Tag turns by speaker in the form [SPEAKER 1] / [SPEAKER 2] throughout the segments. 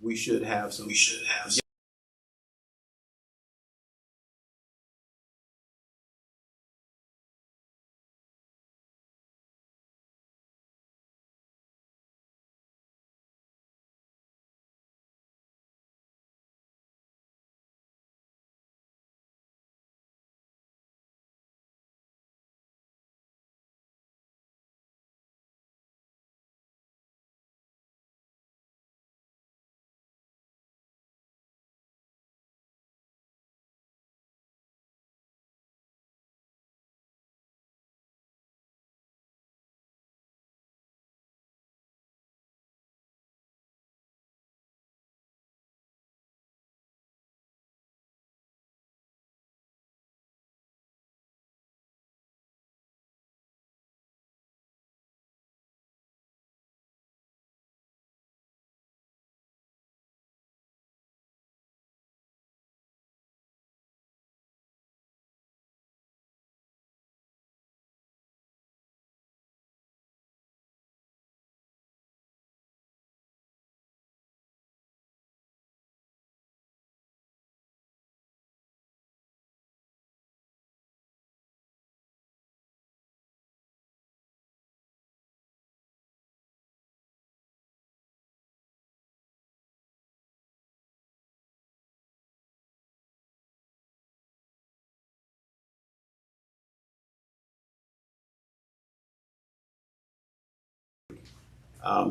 [SPEAKER 1] we should have some.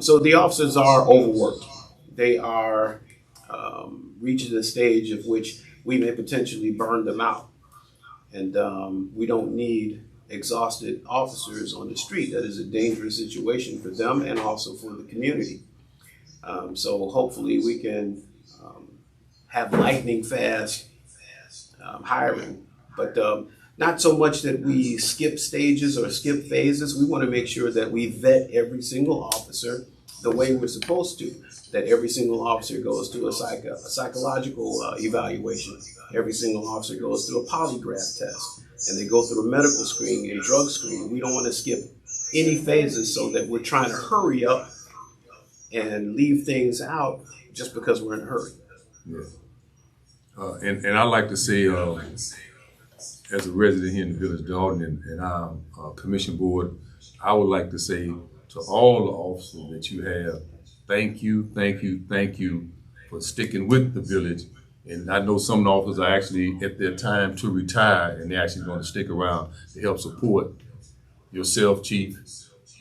[SPEAKER 1] So the officers are overworked. They are reaching a stage of which we may potentially burn them out. And we don't need exhausted officers on the street. That is a dangerous situation for them and also for the community. So hopefully we can have lightning fast hiring, but not so much that we skip stages or skip phases. We want to make sure that we vet every single officer the way we're supposed to. That every single officer goes through a psychological evaluation. Every single officer goes through a polygraph test, and they go through a medical screening and drug screening. We don't want to skip any phases so that we're trying to hurry up and leave things out just because we're in a hurry.
[SPEAKER 2] Yeah. And I like to say, as a resident here in the village of Dolton and our commission board, I would like to say to all the officers that you have, thank you, thank you, thank you for sticking with the village. And I know some officers are actually at their time to retire, and they're actually going to stick around to help support yourself, Chief,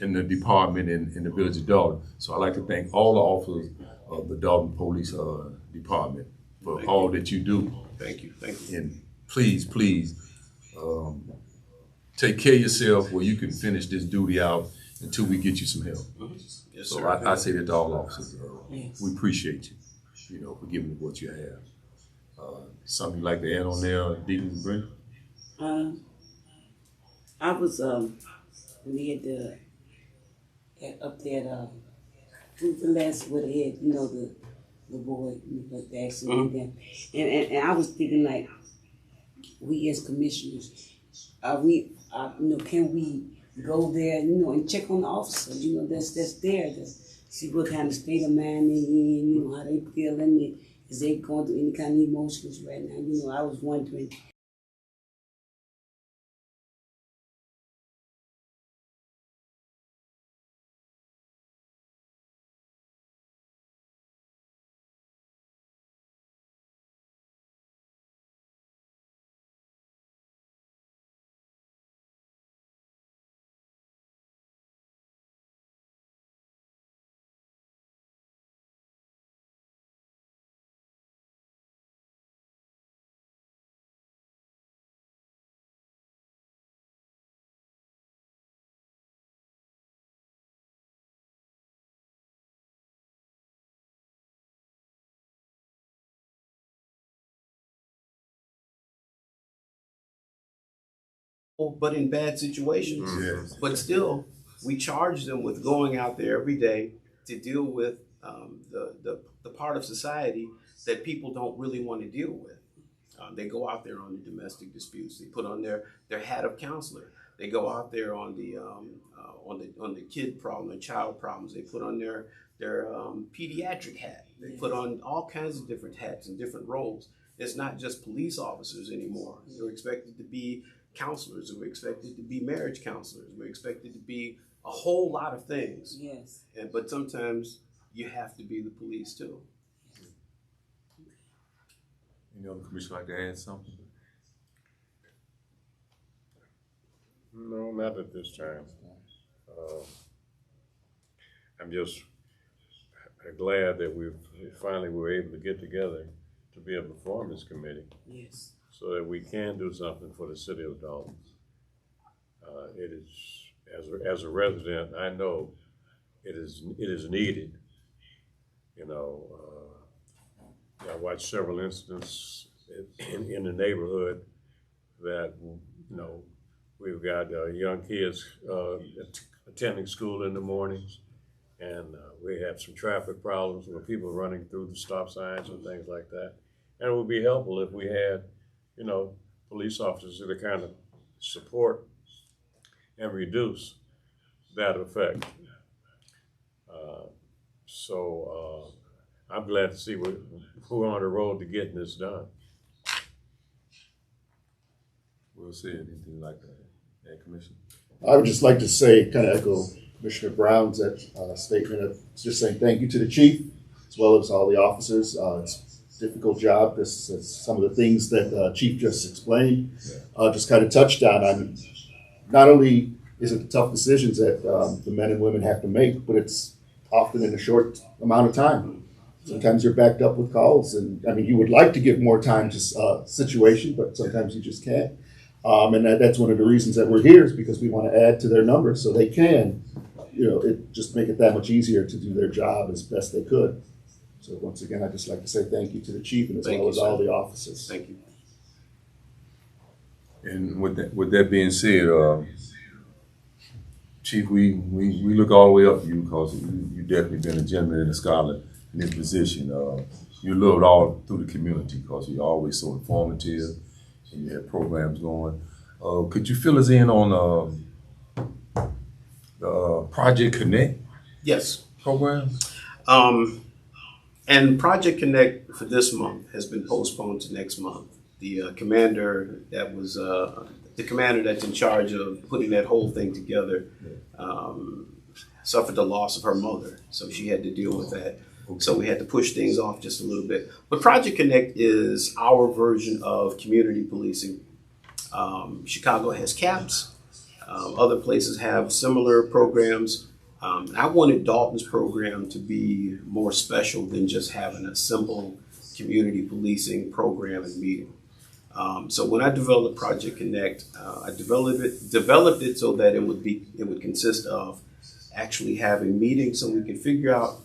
[SPEAKER 2] in the department in the village of Dolton. So I'd like to thank all the officers of the Dolton Police Department for all that you do.
[SPEAKER 1] Thank you. Thank you.
[SPEAKER 2] And please, please, take care of yourself where you can finish this duty out until we get you some help.
[SPEAKER 1] Yes,
[SPEAKER 2] So
[SPEAKER 1] sir.
[SPEAKER 2] I say that to all officers. We appreciate you, for giving us what you have. Something you'd like to add on there, Deacon Brent?
[SPEAKER 3] I was when they had up there who's the last with the head, the boy, the accident and I was thinking like we as commissioners, can we go there, and check on the officers, that's there to see what kind of state of mind they in, how they feel in it, is they going through any kind of emotions right now, I was wondering.
[SPEAKER 1] But in bad situations.
[SPEAKER 2] Yes.
[SPEAKER 1] But still, we charge them with going out there every day to deal with the part of society that people don't really want to deal with. They go out there on the domestic disputes. They put on their hat of counselor. They go out there on the kid problem, the child problems. They put on their pediatric hat. They put on all kinds of different hats and different roles. It's not just police officers anymore. They're expected to be counselors. We're expected to be marriage counselors. We're expected to be a whole lot of things.
[SPEAKER 3] Yes.
[SPEAKER 1] But sometimes you have to be the police too.
[SPEAKER 2] Any other commissioner like to add something?
[SPEAKER 4] No, not at this time. I'm just glad that we finally were able to get together to be able to form this committee.
[SPEAKER 3] Yes.
[SPEAKER 4] So that we can do something for the city of Dolton. It is, as a resident, I know it is needed. You know, I watched several incidents in the neighborhood that, you know, we've got young kids attending school in the mornings, and we have some traffic problems with people running through the stop signs and things like that. And it would be helpful if we had, you know, police officers that kind of support and reduce that effect. So I'm glad to see we're on the road to getting this done.
[SPEAKER 2] We'll see anything like that, Commissioner.
[SPEAKER 5] I would just like to say, kind of echo Commissioner Brown's statement of just saying thank you to the chief, as well as all the officers. It's a difficult job. This is some of the things that Chief just explained, just kind of touched on. Not only is it the tough decisions that the men and women have to make, but it's often in a short amount of time. Sometimes you're backed up with calls, and I mean, you would like to give more time to situation, but sometimes you just can't. And that's one of the reasons that we're here, is because we want to add to their numbers so they can, you know, just make it that much easier to do their job as best they could. So once again, I'd just like to say thank you to the chief and as well as all the officers.
[SPEAKER 1] Thank you.
[SPEAKER 2] And with that being said, Chief, we look all the way up to you because you definitely been a gentleman and a scholar in this position. You loved all through the community because you're always so informative and you have programs going. Could you fill us in on the Project Connect?
[SPEAKER 1] Yes.
[SPEAKER 2] Program?
[SPEAKER 1] And Project Connect for this month has been postponed to next month. The commander that's in charge of putting that whole thing together suffered the loss of her mother, so she had to deal with that. Okay. So we had to push things off just a little bit. But Project Connect is our version of community policing. Chicago has CAPS. Other places have similar programs. I wanted Dolton's program to be more special than just having a simple community policing program and meeting. So when I developed Project Connect, I developed it so that it would consist of actually having meetings so we can figure out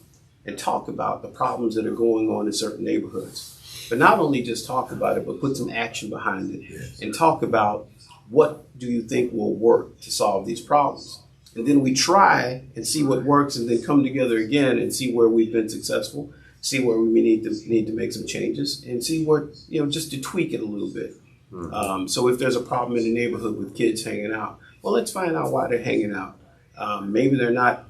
[SPEAKER 1] and talk about the problems that are going on in certain neighborhoods. But not only just talk about it, but put some action behind it and talk about what do you think will work to solve these problems. And then we try and see what works and then come together again and see where we've been successful, see where we need to make some changes, and see what, just to tweak it a little bit. Mm-hmm. So if there's a problem in the neighborhood with kids hanging out, well, let's find out why they're hanging out. Maybe they're not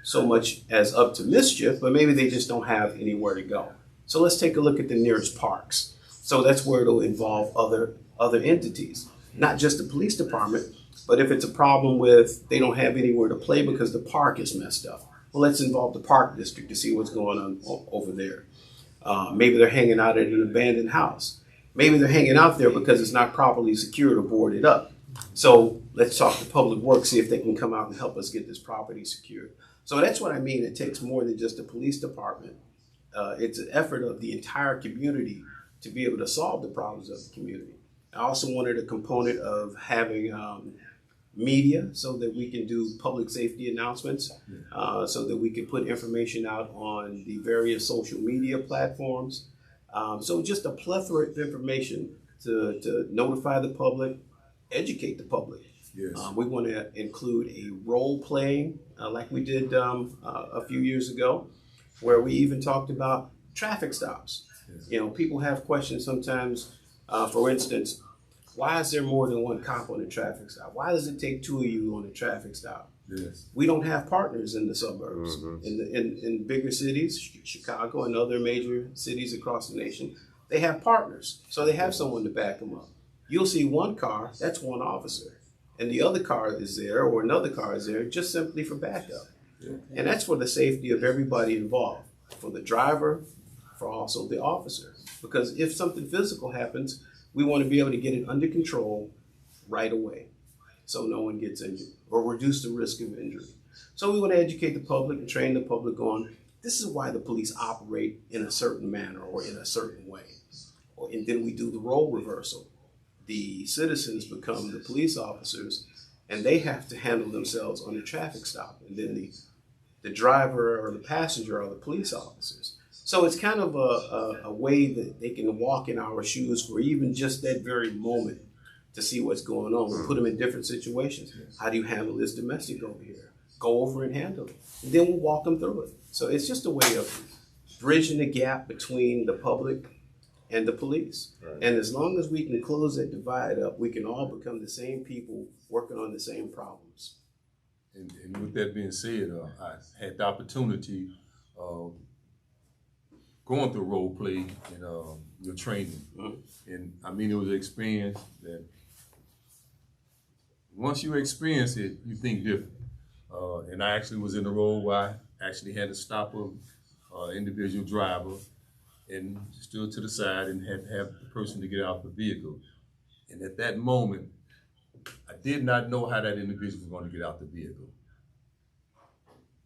[SPEAKER 1] so much as up to mischief, but maybe they just don't have anywhere to go. So let's take a look at the nearest parks. So that's where it'll involve other entities, not just the police department, but if it's a problem with they don't have anywhere to play because the park is messed up, well, let's involve the park district to see what's going on over there. Maybe they're hanging out at an abandoned house. Maybe they're hanging out there because it's not properly secured or boarded up. So let's talk to Public Works, see if they can come out and help us get this property secured. So that's what I mean. It takes more than just the police department. It's an effort of the entire community to be able to solve the problems of the community. I also wanted a component of having media so that we can do public safety announcements, so that we can put information out on the various social media platforms. So just a plethora of information to notify the public, educate the public.
[SPEAKER 2] Yes.
[SPEAKER 1] We want to include a role playing like we did a few years ago, where we even talked about traffic stops. Yes. People have questions sometimes, for instance, why is there more than one cop on a traffic stop? Why does it take two of you on a traffic stop?
[SPEAKER 2] Yes.
[SPEAKER 1] We don't have partners in the suburbs. In bigger cities, Chicago and other major cities across the nation, they have partners. So they have someone to back them up. You'll see one car, that's one officer. And the other car is there, or another car is there, just simply for backup. And that's for the safety of everybody involved, for the driver, for also the officer. Because if something physical happens, we want to be able to get it under control right away, so no one gets injured or reduce the risk of injury. So we want to educate the public and train the public on this is why the police operate in a certain manner or in a certain way. And then we do the role reversal. The citizens become the police officers, and they have to handle themselves on a traffic stop. And then the driver or the passenger are the police officers. So it's kind of a way that they can walk in our shoes for even just that very moment to see what's going on. We put them in different situations. How do you handle this domestic over here? Go over and handle it. And then we'll walk them through it. So it's just a way of bridging the gap between the public and the police. Right. And as long as we can close that divide up, we can all become the same people working on the same problems.
[SPEAKER 2] And with that being said, I had the opportunity going through role play and your training. And I mean, it was an experience that once you experience it, you think different. And I actually was in a role where I actually had to stop an individual driver and stood to the side and had to have the person to get out the vehicle. And at that moment, I did not know how that individual was going to get out the vehicle.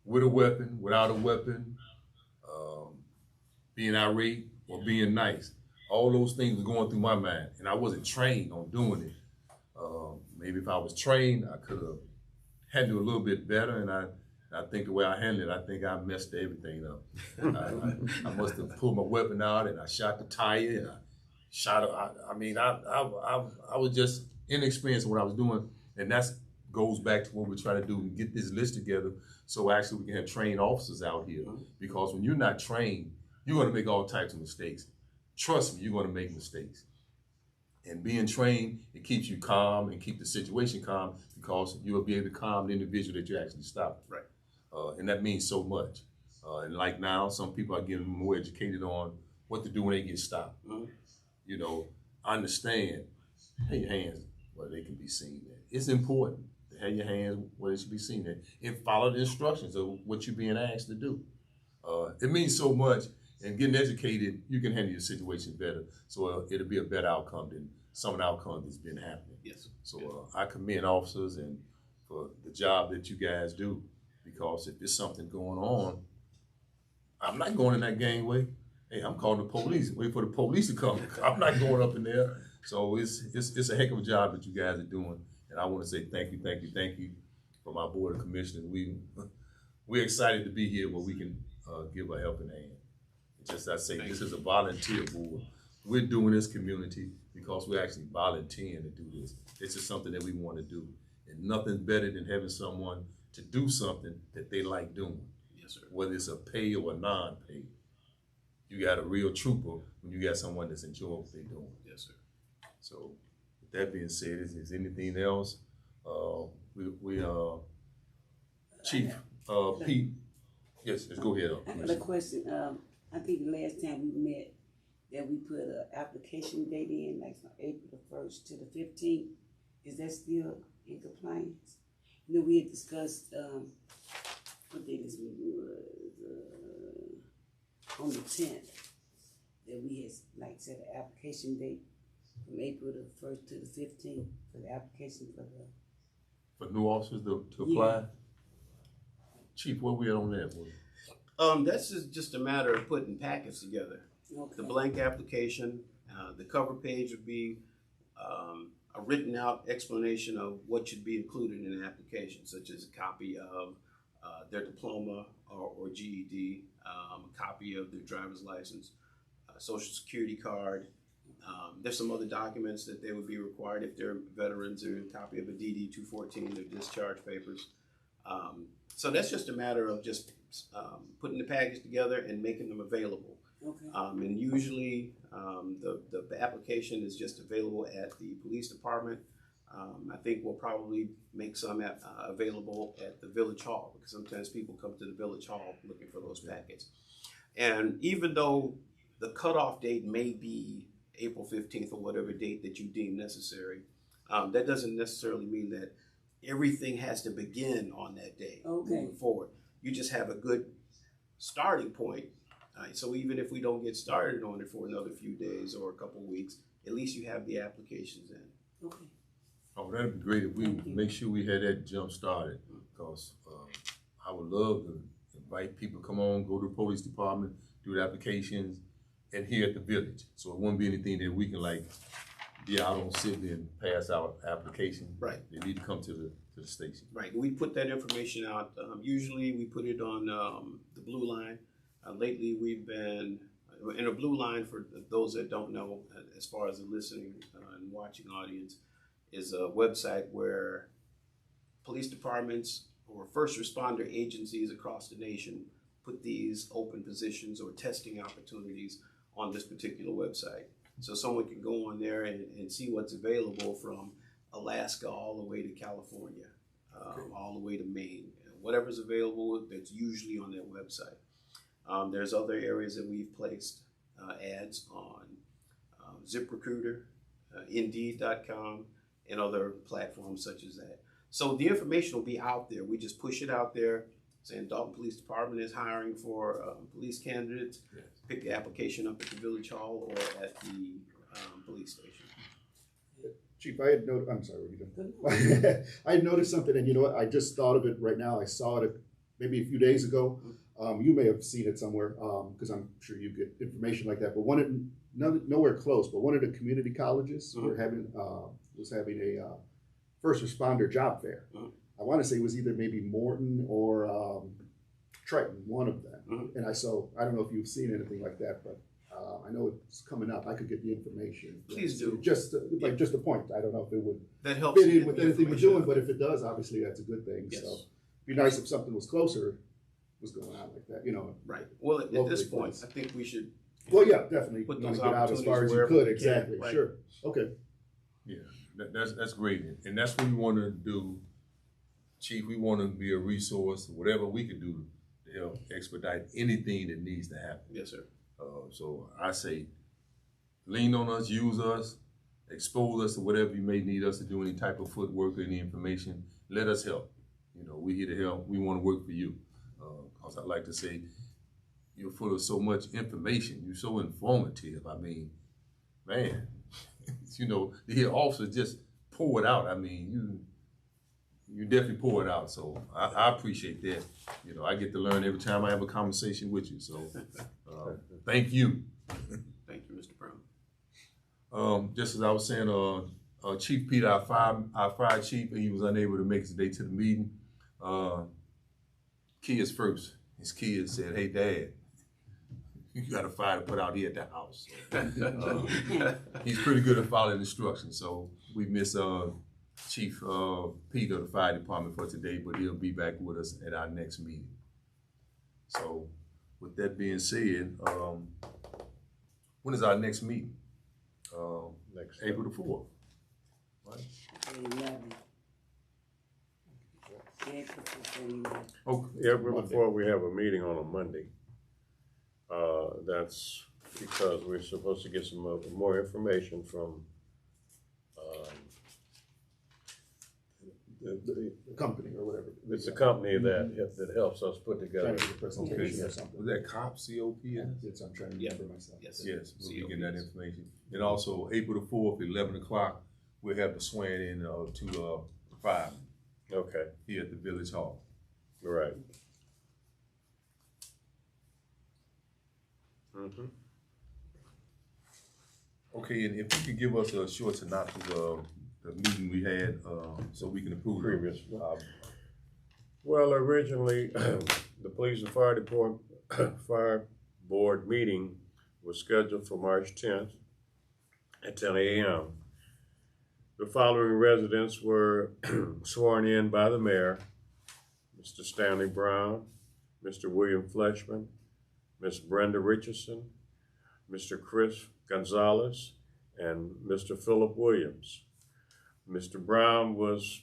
[SPEAKER 2] With a weapon, without a weapon, being irate or being nice. All those things were going through my mind, and I wasn't trained on doing it. Maybe if I was trained, I could have handled it a little bit better, and I think the way I handled it, I think I messed everything up. I must have pulled my weapon out, and I shot the tire, and I shot. I was just inexperienced in what I was doing, and that goes back to what we're trying to do and get this list together, so actually we can have trained officers out here. Because when you're not trained, you're going to make all types of mistakes. Trust me, you're going to make mistakes. And being trained, it keeps you calm and keep the situation calm, because you'll be able to calm the individual that you actually stop.
[SPEAKER 1] Right.
[SPEAKER 2] And that means so much. And like now, some people are getting more educated on what to do when they get stopped. You know, understand, have your hands where they can be seen at. It's important to have your hands where they should be seen at, and follow the instructions of what you're being asked to do. It means so much. And getting educated, you can handle your situation better. So it'll be a better outcome than some of the outcomes that's been happening.
[SPEAKER 1] Yes.
[SPEAKER 2] So I commend officers and for the job that you guys do, because if there's something going on, I'm not going in that gangway. Hey, I'm calling the police. Wait for the police to come. I'm not going up in there. So it's a heck of a job that you guys are doing. And I want to say thank you for my board of commissioners. We're excited to be here where we can give a helping hand. Just I say, this is a volunteer board. We're doing this community because we're actually volunteering to do this. This is something that we want to do. And nothing's better than having someone to do something that they like doing.
[SPEAKER 1] Yes, sir. Whether
[SPEAKER 2] it's a pay or a non-pay. You got a real trooper when you got someone that's enjoying what they're doing.
[SPEAKER 1] Yes, sir.
[SPEAKER 2] So with that being said, is anything else? Chief Pete. Yes, let's go ahead.
[SPEAKER 3] I have a question. I think the last time we met, that we put an application date in, like from April the 1st to the 15th. Is that still in compliance? You know, we had discussed, what day this meeting was, on the 10th, that we had like set an application date from April the 1st to the 15th for the application
[SPEAKER 2] for new officers to apply. Yeah. Chief, where we at on that one?
[SPEAKER 1] That's just a matter of putting packets together. Okay. The blank application, the cover page would be a written out explanation of what should be included in an application, such as a copy of their diploma or GED, a copy of their driver's license, a social security card. There's some other documents that they would be required if they're veterans, or a copy of a DD 214, their discharge papers. So that's just a matter of just putting the package together and making them available. Okay. And usually the application is just available at the police department. I think we'll probably make some available at the Village Hall, because sometimes people come to the Village Hall looking for those packets. And even though the cutoff date may be April 15th or whatever date that you deem necessary, that doesn't necessarily mean that everything has to begin on that day moving forward. You just have a good starting point. So even if we don't get started on it for another few days or a couple of weeks, at least you have the applications in.
[SPEAKER 3] Okay.
[SPEAKER 2] Oh, that'd be great if we make sure we had that jump started, because I would love to invite people to come on, go to the police department, do the applications, and here at the village. So it wouldn't be anything that we can like be out on sitting and pass out applications.
[SPEAKER 1] Right.
[SPEAKER 2] They need to come to the station.
[SPEAKER 1] Right. We put that information out. Usually we put it on the Blue Line. Lately we've been in a Blue Line, for those that don't know, as far as the listening and watching audience, is a website where police departments or first responder agencies across the nation put these open positions or testing opportunities on this particular website. So someone can go on there and see what's available from Alaska all the way to California, all the way to Maine. Whatever's available, that's usually on that website. There's other areas that we've placed ads on ZipRecruiter, Indeed.com, and other platforms such as that. So the information will be out there. We just push it out there saying Dolton Police Department is hiring for police candidates.
[SPEAKER 2] Yes.
[SPEAKER 1] Pick the application up at the Village Hall or at the police station.
[SPEAKER 5] Chief, I had noticed, I'm sorry, what are you doing? I had noticed something, and you know what, I just thought of it right now. I saw it maybe a few days ago. You may have seen it somewhere, because I'm sure you get information like that, but nowhere close, but one of the community colleges was having a first responder job fair. I want to say it was either maybe Morton or Triton, one of them. And I don't know if you've seen anything like that, but I know it's coming up. I could get the information.
[SPEAKER 1] Please do.
[SPEAKER 5] Just just a point. I don't know if it would
[SPEAKER 1] That helps
[SPEAKER 5] fit in
[SPEAKER 1] get
[SPEAKER 5] with
[SPEAKER 1] the
[SPEAKER 5] anything we're
[SPEAKER 1] information
[SPEAKER 5] doing,
[SPEAKER 1] out.
[SPEAKER 5] but if it does, obviously that's a good thing.
[SPEAKER 1] Yes.
[SPEAKER 5] So it'd be nice if something was closer, was going on like that, you know.
[SPEAKER 1] Right. Well, at
[SPEAKER 5] Locally
[SPEAKER 1] this point,
[SPEAKER 5] placed.
[SPEAKER 1] I think we should.
[SPEAKER 5] Well, yeah, definitely.
[SPEAKER 1] Put
[SPEAKER 5] You want
[SPEAKER 1] those
[SPEAKER 5] to get out as far as
[SPEAKER 1] opportunities
[SPEAKER 5] you
[SPEAKER 1] wherever
[SPEAKER 5] could.
[SPEAKER 1] we can,
[SPEAKER 5] Exactly.
[SPEAKER 1] right.
[SPEAKER 5] Sure. Okay.
[SPEAKER 2] Yeah, that's great, and that's what we want to do, Chief. We want to be a resource, whatever we can do to help expedite anything that needs to happen.
[SPEAKER 1] Yes, sir.
[SPEAKER 2] So I say, lean on us, use us, expose us to whatever you may need us to do, any type of footwork or any information. Let us help. You know, we're here to help. We want to work for you. Because I like to say, you're full of so much information. You're so informative. I mean, man, you know, to hear officers just pour it out. I mean, you definitely pour it out. So I appreciate that. You know, I get to learn every time I have a conversation with you. So thank you.
[SPEAKER 1] Thank you, Mr. Brown.
[SPEAKER 2] Just as I was saying, Chief Peter, our fire chief, he was unable to make it today to the meeting. Kids first. His kids said, "Hey, Dad, you got a fire to put out here at the house." So, he's pretty good at following instructions. So we miss Chief Peter of the fire department for today, but he'll be back with us at our next meeting. So with that being said, when is our next meeting?
[SPEAKER 4] Next
[SPEAKER 2] April the 4th. Right?
[SPEAKER 3] 11.
[SPEAKER 2] Okay.
[SPEAKER 4] April before we have a meeting on a Monday. That's because we're supposed to get some more information from
[SPEAKER 5] The company or whatever.
[SPEAKER 4] it's a company that helps us put
[SPEAKER 5] Trying
[SPEAKER 4] together.
[SPEAKER 5] to get a presentation or something.
[SPEAKER 2] Was that COP, C-O-P-S?
[SPEAKER 5] Yes, I'm trying to remember myself.
[SPEAKER 1] Yes.
[SPEAKER 2] Yes, we'll be getting that information. And also, April the 4th, 11 o'clock, we'll have the swearing in to fire
[SPEAKER 4] Okay,
[SPEAKER 2] here at the Village Hall.
[SPEAKER 4] right. Mm-hmm.
[SPEAKER 2] Okay, and if you could give us a short synopsis of the meeting we had, so we can approve it.
[SPEAKER 4] Previous. Well, originally, the police and fire department, fire board meeting was scheduled for March 10th at 10 a.m. The following residents were sworn in by the mayor: Mr. Stanley Brown, Mr. William Fleshman, Ms. Brenda Richardson, Mr. Chris Gonzalez, and Mr. Philip Williams. Mr. Brown was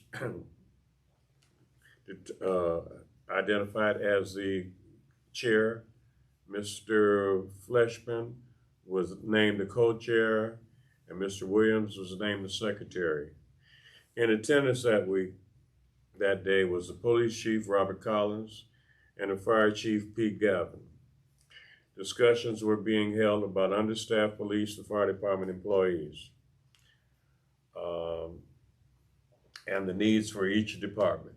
[SPEAKER 4] identified as the chair. Mr. Fleshman was named the co-chair, and Mr. Williams was named the secretary. In attendance that day was the police chief, Robert Collins, and the fire chief, Pete Gavin. Discussions were being held about understaffed police and fire department employees, and the needs for each department.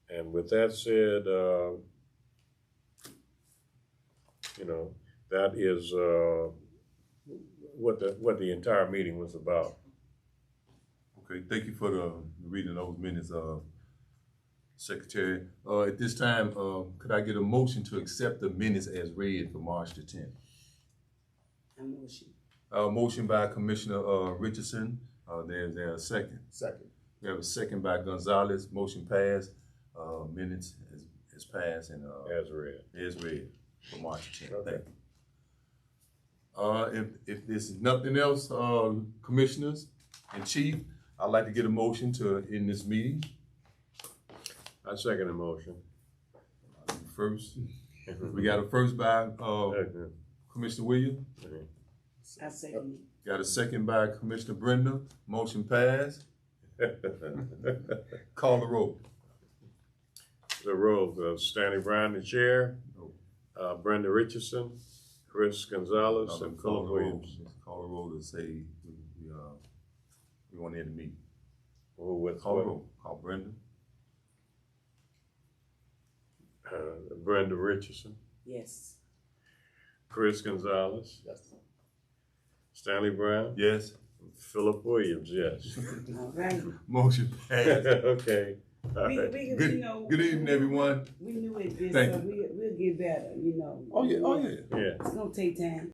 [SPEAKER 4] And with that said, that is what the entire meeting was about.
[SPEAKER 2] Okay, thank you for the reading those minutes, Secretary. At this time, could I get a motion to accept the minutes as read for March the 10th?
[SPEAKER 3] I motion.
[SPEAKER 2] Motion by Commissioner Richardson. There's a second.
[SPEAKER 5] Second.
[SPEAKER 2] We have a second by Gonzalez. Motion passed. Minutes is passed and
[SPEAKER 4] As read.
[SPEAKER 2] is read for March the 10th.
[SPEAKER 4] Okay.
[SPEAKER 2] Thank you. If there's nothing else, commissioners and chief, I'd like to get a motion to end this meeting.
[SPEAKER 4] I second the motion.
[SPEAKER 2] First, we got a first by Commissioner Williams.
[SPEAKER 3] I second it.
[SPEAKER 2] Got a second by Commissioner Brenda. Motion passed. Call the roll.
[SPEAKER 4] The roll, Stanley Brown, the chair, Brenda Richardson, Chris Gonzalez, and Philip Williams.
[SPEAKER 2] Call the roll to say we want to end the meeting.
[SPEAKER 4] With
[SPEAKER 2] Call the roll. Call Brenda.
[SPEAKER 4] Brenda Richardson,
[SPEAKER 3] Yes.
[SPEAKER 4] Chris Gonzalez,
[SPEAKER 5] Yes.
[SPEAKER 4] Stanley Brown,
[SPEAKER 2] Yes.
[SPEAKER 4] Philip Williams, yes.
[SPEAKER 3] All right.
[SPEAKER 2] Motion passed.
[SPEAKER 4] Okay. All
[SPEAKER 3] We,
[SPEAKER 4] right.
[SPEAKER 3] we,
[SPEAKER 2] Good,
[SPEAKER 3] you know,
[SPEAKER 2] good evening, everyone.
[SPEAKER 3] we knew it this,
[SPEAKER 2] Thank
[SPEAKER 3] so we'll get better, you know.
[SPEAKER 2] Oh yeah.
[SPEAKER 4] Yeah.
[SPEAKER 3] It's gonna take time.